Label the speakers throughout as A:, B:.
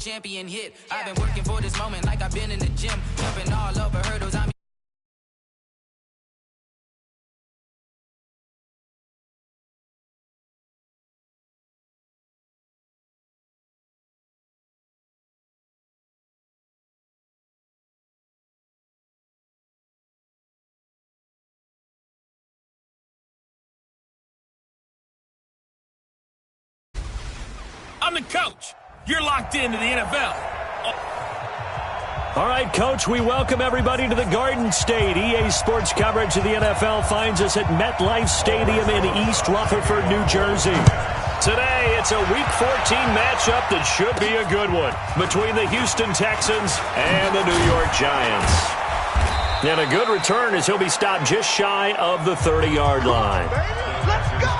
A: champion hit. I've been working for this moment like I've been in the gym, jumping all over hurdles.
B: I'm the coach. You're locked into the NFL.
C: All right, Coach, we welcome everybody to the Garden State. EA Sports coverage of the NFL finds us at MetLife Stadium in East Rutherford, New Jersey. Today, it's a Week 14 matchup that should be a good one between the Houston Texans and the New York Giants. And a good return as he'll be stopped just shy of the 30-yard line.
D: Let's go!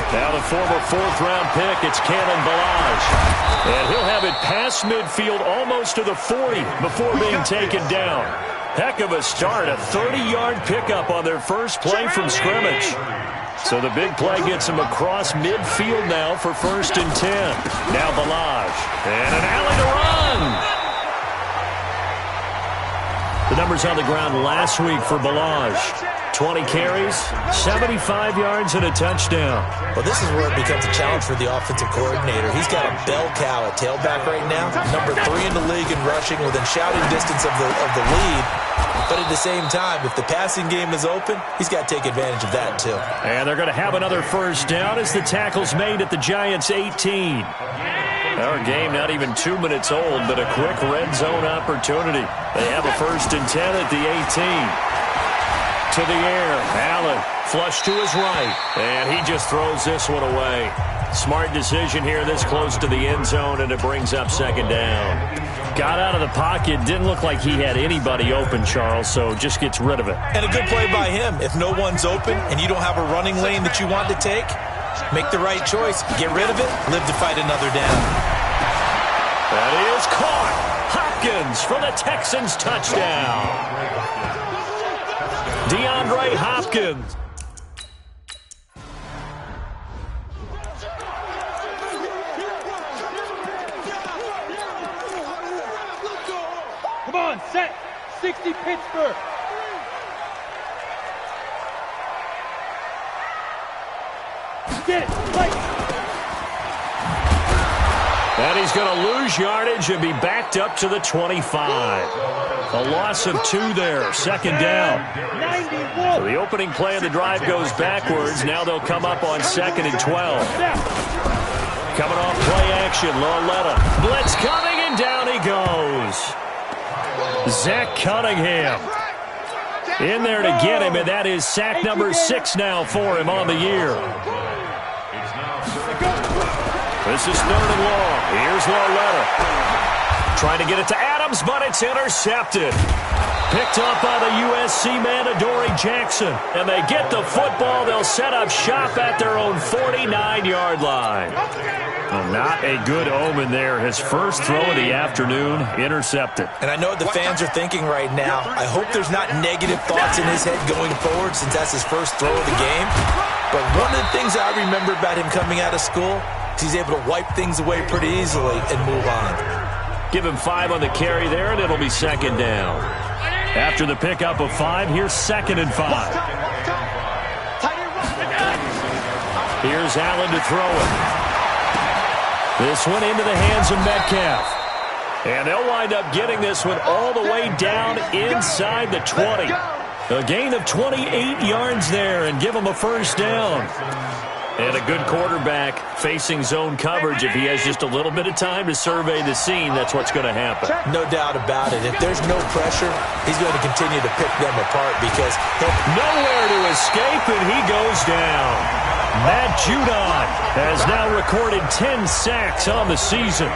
C: Now the former fourth-round pick, it's Cannon Balaj. And he'll have it past midfield almost to the 40 before being taken down. Heck of a start, a 30-yard pickup on their first play from scrimmage. So the big play gets him across midfield now for 1st and 10. Now Balaj. And an alley to run. The numbers on the ground last week for Balaj. 20 carries, 75 yards, and a touchdown.
E: Well, this is where it becomes a challenge for the offensive coordinator. He's got a bell cow at tailback right now, number 3 in the league in rushing, within shouting distance of the lead. But at the same time, if the passing game is open, he's got to take advantage of that too.
C: And they're going to have another first down as the tackle's made at the Giants' 18. Our game not even 2 minutes old, but a quick red zone opportunity. They have a 1st and 10 at the 18. To the air, Allen flush to his right, and he just throws this one away. Smart decision here this close to the end zone, and it brings up 2nd down. Got out of the pocket, didn't look like he had anybody open, Charles, so just gets rid of it.
E: And a good play by him. If no one's open and you don't have a running lane that you want to take, make the right choice, get rid of it, live to fight another down.
C: That is caught. Hopkins for the Texans touchdown. DeAndre Hopkins.
F: Come on, set. 60 Pittsburgh. Get it, play.
C: And he's going to lose yardage and be backed up to the 25. A loss of 2 there, 2nd down. So the opening play of the drive goes backwards. Now they'll come up on 2nd and 12. Coming off play action, Lauletta. Blitz coming, and down he goes. Zach Cunningham in there to get him, and that is sack number 6 now for him on the year. This is 3rd and long. Here's Lauletta. Trying to get it to Adams, but it's intercepted. Picked up by the USC man, Adoree Jackson. And they get the football. They'll set up shop at their own 49-yard line. Well, not a good omen there. His first throw of the afternoon, intercepted.
E: And I know what the fans are thinking right now. I hope there's not negative thoughts in his head going forward since that's his first throw of the game. But one of the things I remember about him coming out of school is he's able to wipe things away pretty easily and move on.
C: Give him 5 on the carry there, and it'll be 2nd down. After the pickup of 5, here's 2nd and 5. Here's Allen to throw it. This one into the hands of Metcalf. And they'll wind up getting this one all the way down inside the 20. A gain of 28 yards there and give him a first down. And a good quarterback facing zone coverage. If he has just a little bit of time to survey the scene, that's what's going to happen.
E: No doubt about it. If there's no pressure, he's going to continue to pick them apart because
C: nowhere to escape, and he goes down. Matt Judon has now recorded 10 sacks on the season.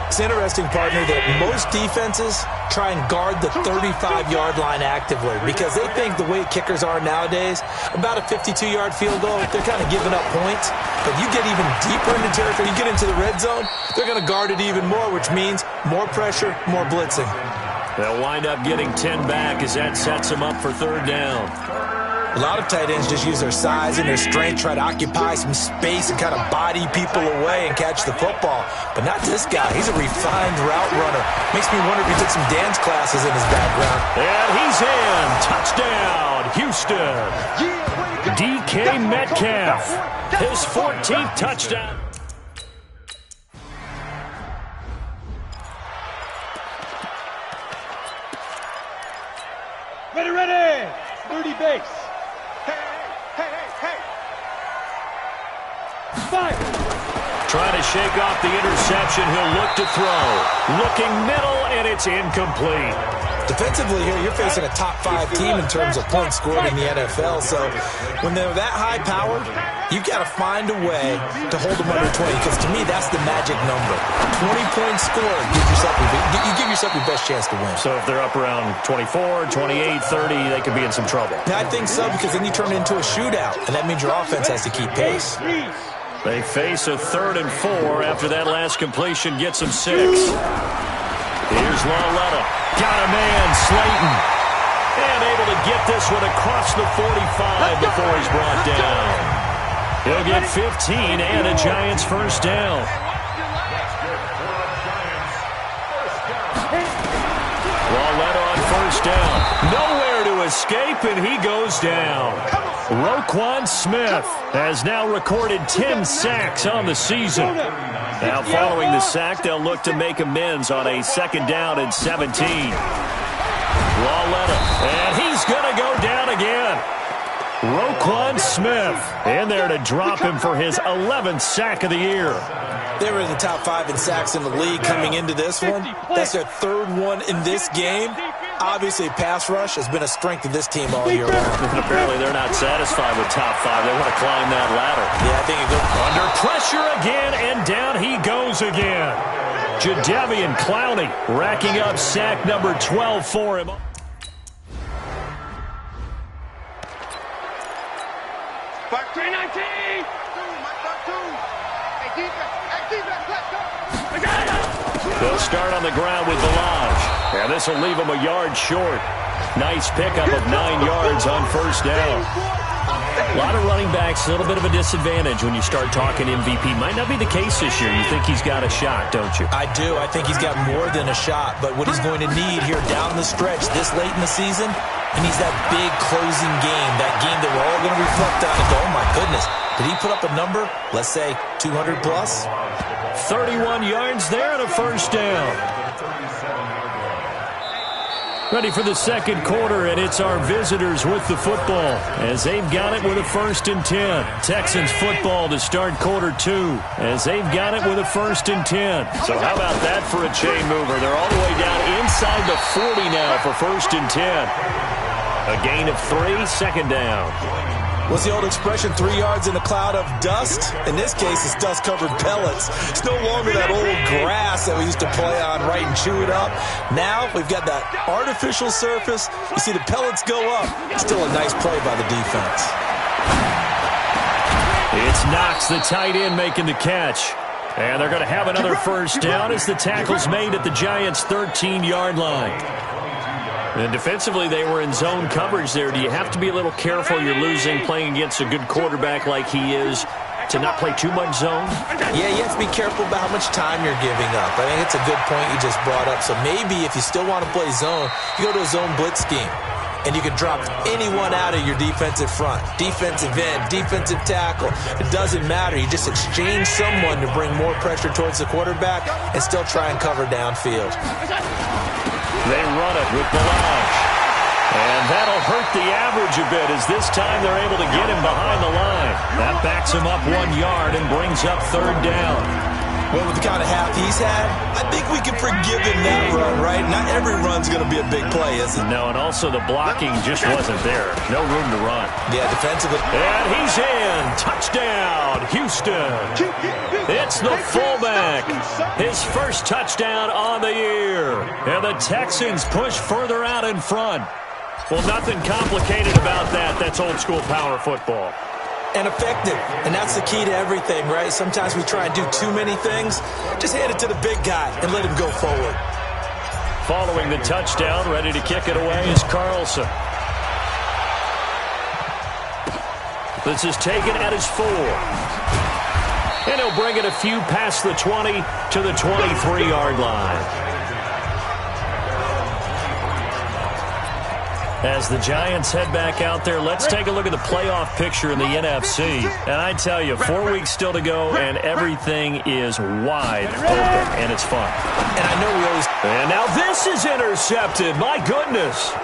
E: It's interesting, partner, that most defenses try and guard the 35-yard line actively because they think the way kickers are nowadays, about a 52-yard field goal, they're kind of giving up points. But you get even deeper into territory, you get into the red zone, they're going to guard it even more, which means more pressure, more blitzing.
C: They'll wind up getting 10 back as that sets them up for third down.
E: A lot of tight ends just use their size and their strength, try to occupy some space and kind of body people away and catch the football. But not this guy. He's a refined route runner. Makes me wonder if he took some dance classes in his background.
C: And he's in. Touchdown, Houston. DK Metcalf, his 14th touchdown.
F: Ready. 30 base. Hey. Fire.
C: Trying to shake off the interception. He'll look to throw. Looking middle, and it's incomplete.
E: Defensively here, you're facing a top-5 team in terms of points scored in the NFL. So when they're that high-powered, you've got to find a way to hold them under 20. Because to me, that's the magic number. 20-point score. You give yourself your best chance to win.
C: So if they're up around 24, 28, 30, they could be in some trouble.
E: I think so, because then you turn it into a shootout, and that means your offense has to keep pace.
C: They face a 3rd and 4 after that last completion gets them 6. Here's Lauletta. Got a man, Slayton. And able to get this one across the 45 before he's brought down. He'll get 15 and a Giants first down. Lauletta on first down. Nowhere to escape, and he goes down. Roquan Smith has now recorded 10 sacks on the season. Now following the sack, they'll look to make amends on a 2nd down and 17. Lauletta, and he's going to go down again. Roquan Smith in there to drop him for his 11th sack of the year.
E: They were in the top 5 in sacks in the league coming into this one. That's their 3rd one in this game. Obviously, pass rush has been a strength of this team all year long.
C: And apparently, they're not satisfied with top 5. They want to climb that ladder.
E: Yeah, I think it goes
C: under pressure again, and down he goes again. Jadeveon Clowney racking up sack number 12 for him.
F: Back 319.
C: They'll start on the ground with Balaj. And this will leave him a yard short. Nice pickup of 9 yards on first down. A lot of running backs, a little bit of a disadvantage when you start talking MVP. Might not be the case this year. You think he's got a shot, don't you?
E: I do. I think he's got more than a shot. But what he's going to need here down the stretch this late in the season, he needs that big closing game, that game that we're all going to reflect on and go, oh, my goodness. Did he put up a number, let's say, 200 plus?
C: 31 yards there and a first down. Ready for the 2nd quarter, and it's our visitors with the football as they've got it with a 1st and 10. Texans football to start quarter 2 as they've got it with a 1st and 10. So how about that for a chain mover? They're all the way down inside the 40 now for 1st and 10. A gain of 3, 2nd down.
E: What's the old expression, 3 yards in a cloud of dust? In this case, it's dust-covered pellets. It's no longer that old grass that we used to play on, right, and chew it up. Now we've got that artificial surface. You see the pellets go up. Still a nice play by the defense.
C: It's Knox, the tight end, making the catch. And they're going to have another first down as the tackle's made at the Giants' 13-yard line. And defensively, they were in zone coverage there. Do you have to be a little careful? You're losing, playing against a good quarterback like he is, to not play too much zone?
E: Yeah, you have to be careful about how much time you're giving up. I think it's a good point you just brought up. So maybe if you still want to play zone, you go to a zone blitz scheme. And you can drop anyone out of your defensive front. Defensive end, defensive tackle. It doesn't matter. You just exchange someone to bring more pressure towards the quarterback and still try and cover downfield.
C: They run it with Balaj. And that'll hurt the average a bit as this time they're able to get him behind the line. That backs him up 1 yard and brings up 3rd down.
E: Well, with the kind of half he's had, I think we can forgive him that run, right? Not every run's going to be a big play, is it?
C: No, and also the blocking just wasn't there. No room to run.
E: Yeah, defensively.
C: And he's in. Touchdown, Houston. It's the fullback. His first touchdown on the year. And the Texans push further out in front. Well, nothing complicated about that. That's old school power football.
E: And effective. And that's the key to everything, right? Sometimes we try and do too many things. Just hand it to the big guy and let him go forward.
C: following the touchdown. Ready to kick it away is Carlson. This is taken at his 4. And he'll bring it a few past the 20 to the 23-yard line. As the Giants head back out there, let's take a look at the playoff picture in the NFC. And I tell you, 4 weeks still to go, and everything is wide open, and it's fun.
E: And I know we always...
C: And now this is intercepted. My goodness.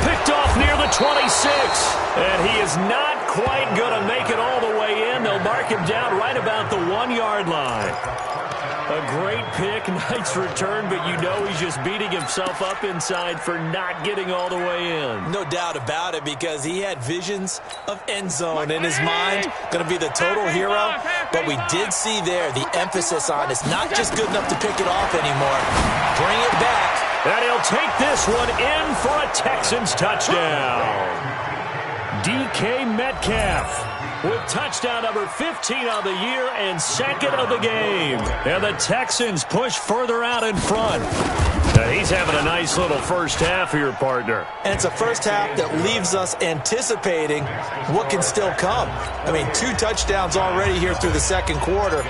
C: Picked off near the 26. And he is not quite going to make it all the way in. They'll mark him down right about the 1-yard line. A great pick, nice return, but you know he's just beating himself up inside for not getting all the way in.
E: No doubt about it, because he had visions of end zone in his mind. Going to be the total hero. But we did see there the emphasis on it's not just good enough to pick it off anymore. Bring it back.
C: And he'll take this one in for a Texans touchdown. DK Metcalf with touchdown number 15 of the year and second of the game. And the Texans push further out in front. He's having a nice little first half here, partner.
E: And it's a first half that leaves us anticipating what can still come. I mean, 2 touchdowns already here through the second quarter.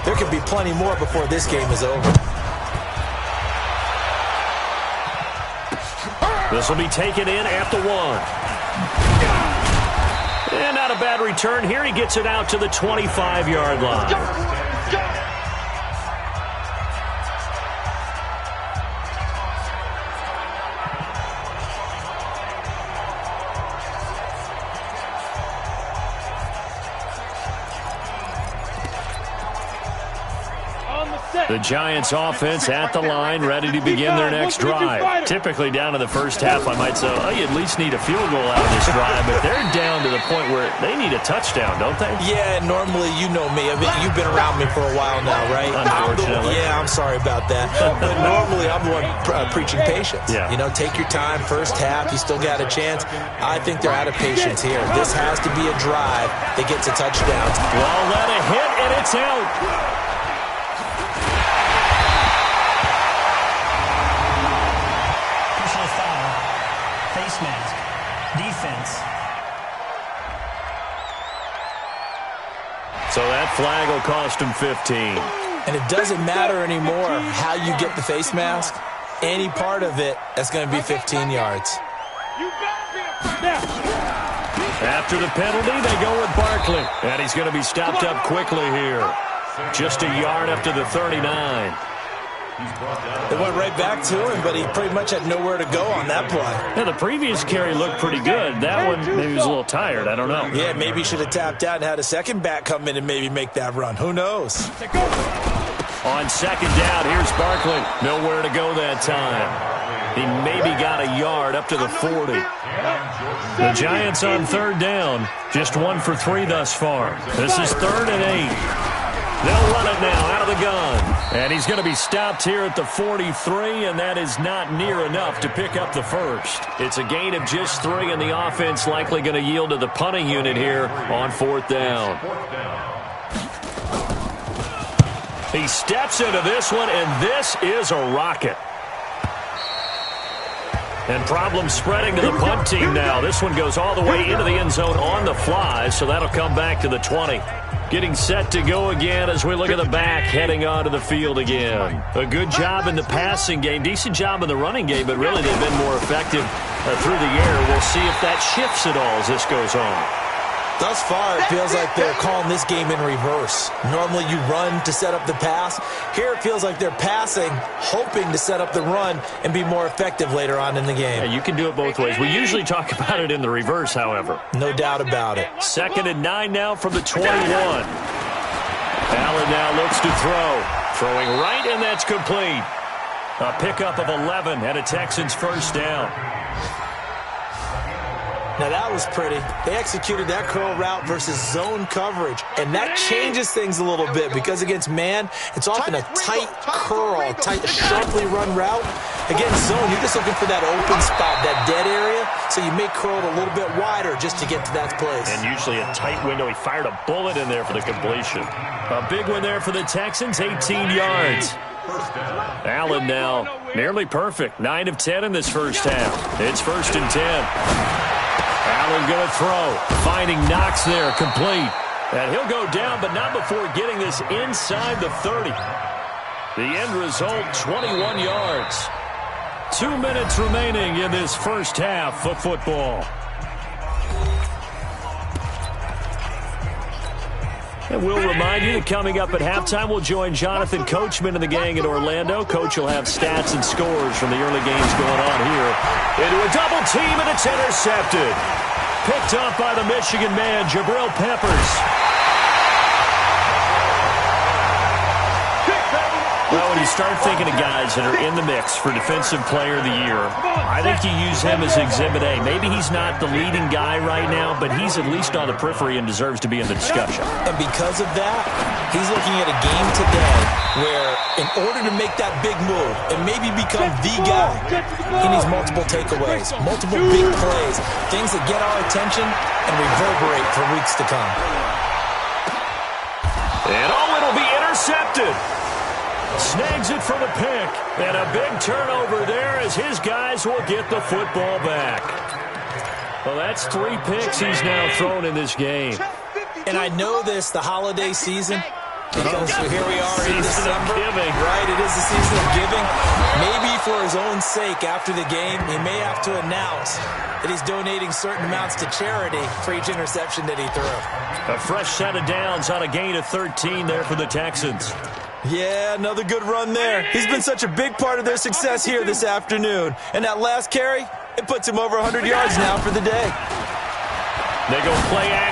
E: There could be plenty more before this game is over.
C: This will be taken in at the 1. And not a bad return here. He gets it out to the 25-yard line. The Giants offense at the line, ready to begin their next drive. Typically down to the first half, I might say, oh, you at least need a field goal out of this drive, but they're down to the point where they need a touchdown, don't they?
E: Yeah, normally, you know me. I mean, you've been around me for a while now, right?
C: Unfortunately.
E: Yeah, I'm sorry about that. But normally, I'm the one preaching patience.
C: Yeah.
E: You know, take your time, first half, you still got a chance. I think they're out of patience here. This has to be a drive that gets a touchdown.
C: Well, let it hit, and it's out.
D: Face mask. Defense.
C: So that flag will cost him 15.
E: And it doesn't matter anymore how you get the face mask. Any part of it, that's going to be 15 yards.
C: After the penalty, they go with Barkley. And he's going to be stopped up quickly here. Just a yard up to the 39.
E: They went right back to him, but he pretty much had nowhere to go on that play.
C: Yeah, the previous carry looked pretty good. That one, maybe he was a little tired. I don't know.
E: Yeah, maybe he should have tapped out and had a second back come in and maybe make that run. Who knows?
C: On second down, here's Barkley. Nowhere to go that time. He maybe got a yard up to the 40. The Giants on third down. Just 1 for 3 thus far. This is 3rd and 8. They'll run it now out of the gun. And he's going to be stopped here at the 43, and that is not near enough to pick up the first. It's a gain of just 3, and the offense likely going to yield to the punting unit here on 4th down. He steps into this one, and this is a rocket. And problems spreading to the punt team now. This one goes all the way into the end zone on the fly, so that'll come back to the 20. Getting set to go again as we look at the back, heading onto the field again. A good job in the passing game, decent job in the running game, but really they've been more effective through the air. We'll see if that shifts at all as this goes on.
E: Thus far, it feels like they're calling this game in reverse. Normally you run to set up the pass. Here it feels like they're passing, hoping to set up the run and be more effective later on in the game.
C: Yeah, you can do it both ways. We usually talk about it in the reverse, however.
E: No doubt about it.
C: 2nd and 9 now from the 21. Allen now looks to throw. Throwing right, and that's complete. A pickup of 11 and a Texans first down.
E: Now that was pretty. They executed that curl route versus zone coverage, and that changes things a little bit because against man, it's often a tight curl, tight, sharply run route. Against zone, you're just looking for that open spot, that dead area. so you may curl it a little bit wider just to get to that place.
C: And usually a tight window. He fired a bullet in there for the completion. A big one there for the Texans, 18 yards. Allen now nearly perfect, 9 of 10 in this first half. It's 1st and 10. Allen going to throw, finding Knox there, complete. And he'll go down, but not before getting this inside the 30. The end result, 21 yards. 2 minutes remaining in this first half of football. And we'll remind you that coming up at halftime, we'll join Jonathan Coachman and the gang in Orlando. Coach will have stats and scores from the early games going on here. Into a double team, and it's intercepted. Picked up by the Michigan man, Jabril Peppers. Well, when you start thinking of guys that are in the mix for Defensive Player of the Year, I think you use him as Exhibit A. Maybe he's not the leading guy right now, but he's at least on the periphery and deserves to be in the discussion.
E: And because of that, he's looking at a game today where in order to make that big move and maybe become the guy, he needs multiple takeaways, multiple big plays, things that get our attention and reverberate for weeks to come.
C: And it'll be intercepted. Snags it for the pick. And a big turnover there as his guys will get the football back. Well, that's 3 picks he's now thrown in this game.
E: And I know this, the holiday season, because here we are in December.
C: Giving.
E: Right, it is the season of giving. Maybe for his own sake after the game, he may have to announce that he's donating certain amounts to charity for each interception that he threw.
C: A fresh set of downs on a gain of 13 there for the Texans.
E: Yeah, another good run there. He's been such a big part of their success here this afternoon. And that last carry, it puts him over 100 yards now for the day.
C: They go play action.